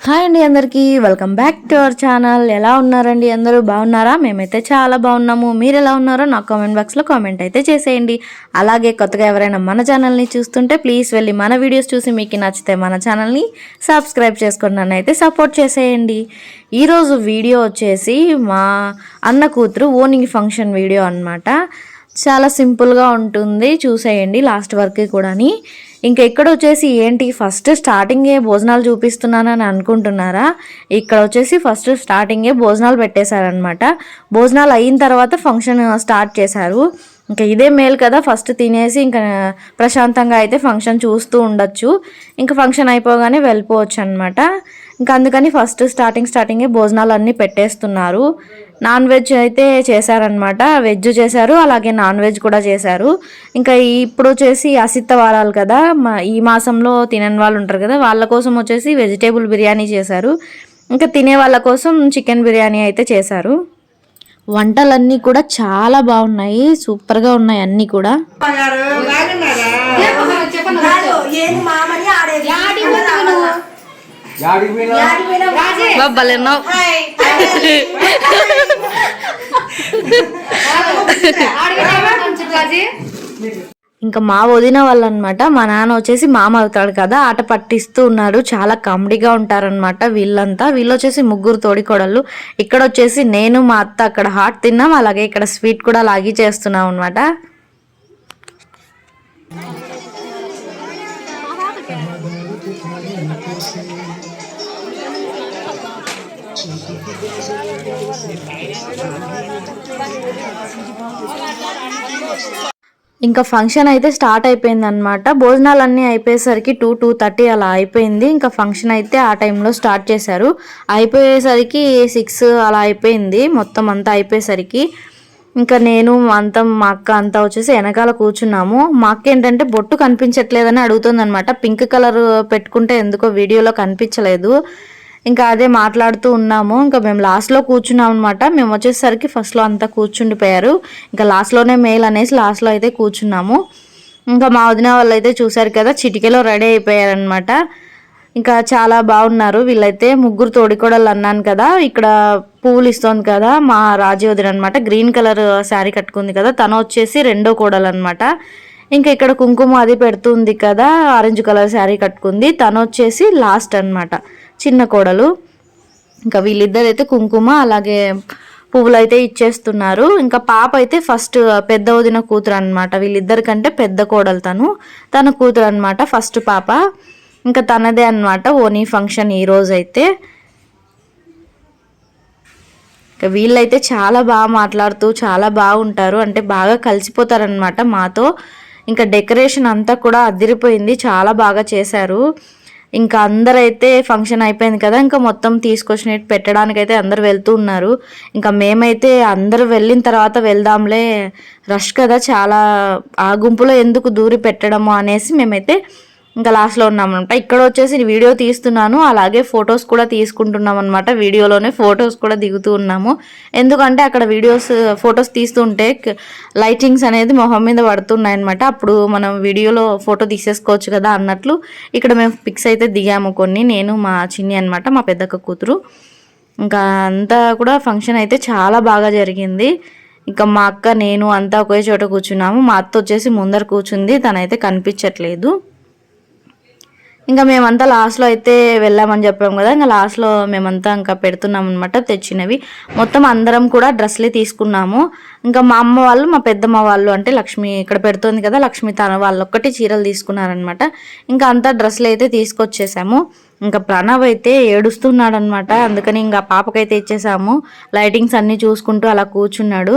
Hi అండి అందరికీ welcome back to our channel. ఎలా ఉన్నారండి? అందరూ బాగున్నారా? మేమైతే చాలా బాగున్నాము. మీరు ఎలా ఉన్నారో నాకు కామెంట్ బాక్స్లో కామెంట్ అయితే చేసేయండి. అలాగే కొత్తగా ఎవరైనా మన ఛానల్ని చూస్తుంటే ప్లీజ్ వెళ్ళి మన వీడియోస్ చూసి మీకు నచ్చితే మన ఛానల్ని సబ్స్క్రైబ్ చేసుకొని నన్ను అయితే సపోర్ట్ చేసేయండి. ఈరోజు వీడియో వచ్చేసి మా అన్న కూతురు ఓనింగ్ ఫంక్షన్ వీడియో అన్నమాట. చాలా సింపుల్గా ఉంటుంది, చూసేయండి లాస్ట్ వరకు కూడాని. ఇంకా ఇక్కడ వచ్చేసి ఏంటి ఫస్ట్ స్టార్టింగే భోజనాలు చూపిస్తున్నానని అనుకుంటున్నారా? ఇక్కడ వచ్చేసి ఫస్ట్ స్టార్టింగే భోజనాలు పెట్టేశారనమాట. భోజనాలు అయిన తర్వాత ఫంక్షన్ స్టార్ట్ చేశారు. ఇంకా ఇదే మేలు కదా, ఫస్ట్ తినేసి ఇంకా ప్రశాంతంగా అయితే ఫంక్షన్ చూస్తూ ఉండొచ్చు. ఇంకా ఫంక్షన్ అయిపోగానే వెళ్ళిపోవచ్చు అనమాట. ఇంకా అందుకని ఫస్ట్ స్టార్టింగే భోజనాలు అన్నీ పెట్టేస్తున్నారు. నాన్ వెజ్ అయితే చేశారనమాట, వెజ్ చేశారు అలాగే నాన్ వెజ్ కూడా చేశారు. ఇంకా ఇప్పుడు వచ్చేసి అసిత్త వారాలు కదా, ఈ మాసంలో తినని వాళ్ళు ఉంటారు కదా, వాళ్ళ కోసం వచ్చేసి వెజిటేబుల్ బిర్యానీ చేశారు. ఇంకా తినే వాళ్ళ కోసం చికెన్ బిర్యానీ అయితే చేశారు. వంటలన్నీ కూడా చాలా బాగున్నాయి, సూపర్గా ఉన్నాయి అన్నీ కూడా. ఇంకా మా వదిన వాళ్ళు అనమాట. మా నాన్న వచ్చేసి మామ అవుతాడు కదా, ఆట పట్టిస్తూ ఉన్నాడు. చాలా కామెడీగా ఉంటారనమాట వీళ్ళంతా. వీళ్ళు వచ్చేసి ముగ్గురు తోడికోడళ్ళు. ఇక్కడ వచ్చేసి నేను మా అత్త అక్కడ హాట్ తిన్నాం, అలాగే ఇక్కడ స్వీట్ కూడా లాగి చేస్తున్నాం అనమాట. ఇంకా ఫంక్షన్ అయితే స్టార్ట్ అయిపోయింది అనమాట. భోజనాలన్నీ అయిపోయేసరికి 2:30 అలా అయిపోయింది. ఇంకా ఫంక్షన్ అయితే ఆ టైంలో స్టార్ట్ చేశారు. అయిపోయేసరికి 6 అలా అయిపోయింది మొత్తం అంతా అయిపోయేసరికి. ఇంకా నేను అంతా మా అక్క అంతా వచ్చేసి వెనకాల కూర్చున్నాము. మా అక్క ఏంటంటే బొట్టు కనిపించట్లేదని అడుగుతుంది అనమాట. పింక్ కలర్ పెట్టుకుంటే ఎందుకో వీడియోలో కనిపించలేదు. ఇంకా అదే మాట్లాడుతూ ఉన్నాము. ఇంకా మేము లాస్ట్లో కూర్చున్నాం అనమాట. మేము వచ్చేసరికి ఫస్ట్లో అంతా కూర్చుండిపోయారు. ఇంకా లాస్ట్లోనే మేల్ అనేసి లాస్ట్లో అయితే కూర్చున్నాము. ఇంకా మా వదిన వాళ్ళు అయితే చూశారు కదా, చిటికెలో రెడీ అయిపోయారనమాట. ఇంకా చాలా బాగున్నారు వీళ్ళైతే. ముగ్గురు తోడికోడళ్ళు అన్నాను కదా, ఇక్కడ పువ్వులు ఇస్తుంది కదా మా రాజీ వదిన అనమాట. గ్రీన్ కలర్ శారీ కట్టుకుంది కదా, తను వచ్చేసి రెండో కోడలు అనమాట. ఇంకా ఇక్కడ కుంకుమ అది పెడుతుంది కదా, ఆరెంజ్ కలర్ శారీ కట్టుకుంది, తను వచ్చేసి లాస్ట్ అనమాట, చిన్న కోడలు. ఇంకా వీళ్ళిద్దరైతే కుంకుమ అలాగే పువ్వులు అయితే ఇచ్చేస్తున్నారు. ఇంకా పాప అయితే ఫస్ట్ పెద్ద వదిన కూతురు అనమాట. వీళ్ళిద్దరికంటే పెద్ద కోడలు తన కూతురు అనమాట, ఫస్ట్ పాప. ఇంకా తనదే అనమాట ఓనీ ఫంక్షన్ ఈరోజు అయితే. ఇంకా వీళ్ళైతే చాలా బాగా మాట్లాడుతూ చాలా బాగుంటారు, అంటే బాగా కలిసిపోతారనమాట మాతో. ఇంకా డెకరేషన్ అంతా కూడా అదిరిపోయింది, చాలా బాగా చేశారు. ఇంకా అందరైతే ఫంక్షన్ అయిపోయింది కదా, ఇంకా మొత్తం తీసుకొచ్చినట్టు పెట్టడానికి అయితే అందరు వెళ్తూ ఉన్నారు. ఇంకా మేమైతే అందరూ వెళ్ళిన తర్వాత వెళ్దాంలే, రష్ కదా చాలా, ఆ గుంపులో ఎందుకు దూరి పెట్టడము అనేసి మేమైతే ఇంకా లాస్ట్లో ఉన్నామన్నమాట. ఇక్కడ వచ్చేసి వీడియో తీస్తున్నాను, అలాగే ఫొటోస్ కూడా తీసుకుంటున్నాం అనమాట. వీడియోలోనే ఫొటోస్ కూడా దిగుతూ ఉన్నాము. ఎందుకంటే అక్కడ ఫొటోస్ తీస్తుంటే లైటింగ్స్ అనేది మొహం మీద పడుతున్నాయి అనమాట. అప్పుడు మనం వీడియోలో ఫోటో తీసేసుకోవచ్చు కదా అన్నట్లు ఇక్కడ మేము పిక్స్ అయితే దిగాము కొన్ని, నేను మా చిన్ని అనమాట, మా పెద్దక్క కూతురు. ఇంకా అంతా కూడా ఫంక్షన్ అయితే చాలా బాగా జరిగింది. ఇంకా మా అక్క నేను అంతా ఒకే చోట కూర్చున్నాము. మా అత్త వచ్చేసి ముందర కూర్చుంది, తనైతే కనిపించట్లేదు. ఇంకా మేమంతా లాస్ట్లో అయితే వెళ్ళామని చెప్పాము కదా, ఇంకా లాస్ట్లో మేమంతా ఇంకా పెడుతున్నాం అనమాట తెచ్చినవి. మొత్తం అందరం కూడా డ్రెస్లే తీసుకున్నాము. ఇంకా మా అమ్మ వాళ్ళు, మా పెద్దమ్మ వాళ్ళు, అంటే లక్ష్మి ఇక్కడ పెడుతుంది కదా, లక్ష్మి తన వాళ్ళు ఒక్కటి చీరలు తీసుకున్నారనమాట. ఇంకా అంతా డ్రెస్సులు అయితే తీసుకొచ్చేసాము. ఇంకా ప్రణవ్ అయితే ఏడుస్తున్నాడు అనమాట, అందుకని ఇంకా పాపకైతే ఇచ్చేసాము. లైటింగ్స్ అన్నీ చూసుకుంటూ అలా కూర్చున్నాడు.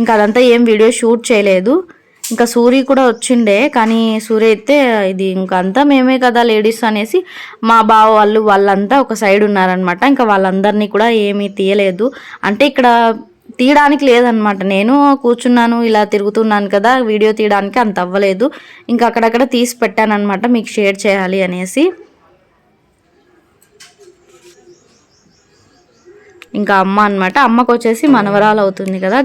ఇంకా అదంతా ఏం వీడియో షూట్ చేయలేదు. ఇంకా సూరి కూడా వచ్చిండే, కానీ సూరి అయితే ఇది ఇంకా అంతా మేమే కదా లేడీస్ అనేసి మా బావ వాళ్ళంతా ఒక సైడ్ ఉన్నారనమాట. ఇంకా వాళ్ళందరినీ కూడా ఏమీ తీయలేదు. అంటే ఇక్కడ తీయడానికి లేదనమాట, నేను కూర్చున్నాను ఇలా తిరుగుతున్నాను కదా, వీడియో తీయడానికి అంత అవ్వలేదు. ఇంకా అక్కడక్కడ తీసి పెట్టానమాట మీకు షేర్ చేయాలి అనేసి. ఇంకా అమ్మ అనమాట, అమ్మకు వచ్చేసి మనవరాలు అవుతుంది కదా.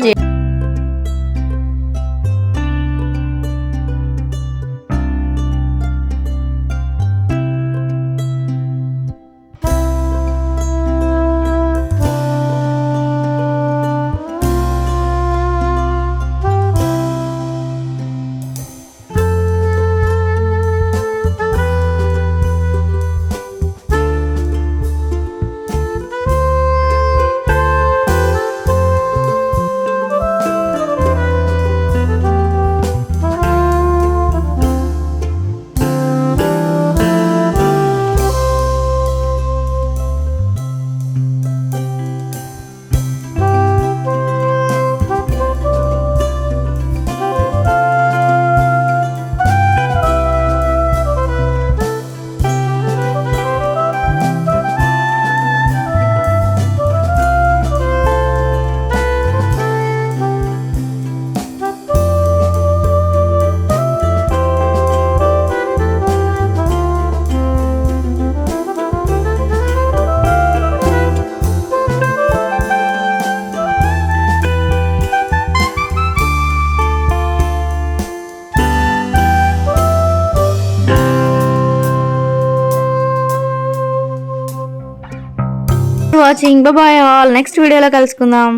Watching, bye all. నెక్స్ట్ వీడియోలో కలుసుకుందాం.